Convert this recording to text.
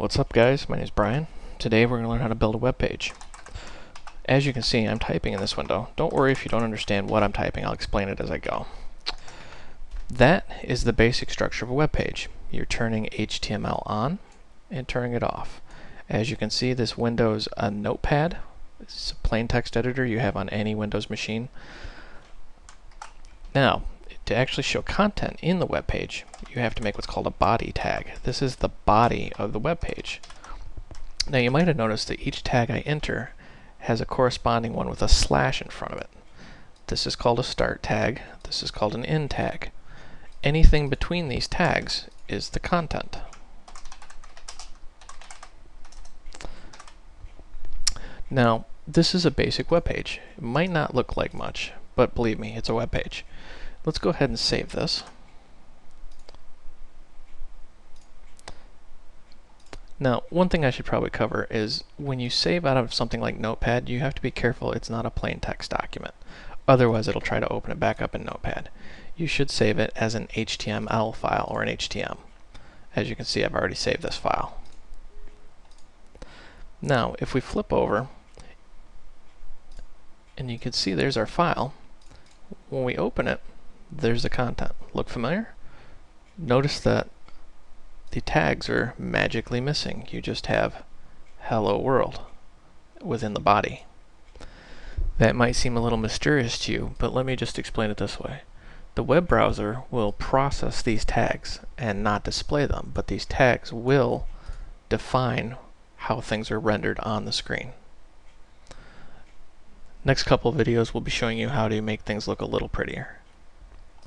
What's up, guys? My name is Brian. Today we're going to learn how to build a web page. As you can see, I'm typing in this window. Don't worry if you don't understand what I'm typing. I'll explain it as I go. That is the basic structure of a web page. You're turning HTML on and turning it off. As you can see, this window is a notepad. It's a plain text editor you have on any Windows machine. Now, to actually show content in the web page, you have to make what's called a body tag. This is the body of the web page. Now, you might have noticed that each tag I enter has a corresponding one with a slash in front of it. This is called a start tag. This is called an end tag. Anything between these tags is the content. Now, this is a basic web page. It might not look like much, but believe me, it's a web page. Let's go ahead and save this. Now, one thing I should probably cover is when you save out of something like Notepad, you have to be careful it's not a plain text document. Otherwise, it'll try to open it back up in Notepad. You should save it as an HTML file or an HTML. As you can see, I've already saved this file. Now, if we flip over, and you can see there's our file, when we open it, there's the content. Look familiar? Notice that the tags are magically missing. You just have hello world within the body. That might seem a little mysterious to you, but let me just explain it this way. The web browser will process these tags and not display them, but these tags will define how things are rendered on the screen. Next couple of videos we'll be showing you how to make things look a little prettier.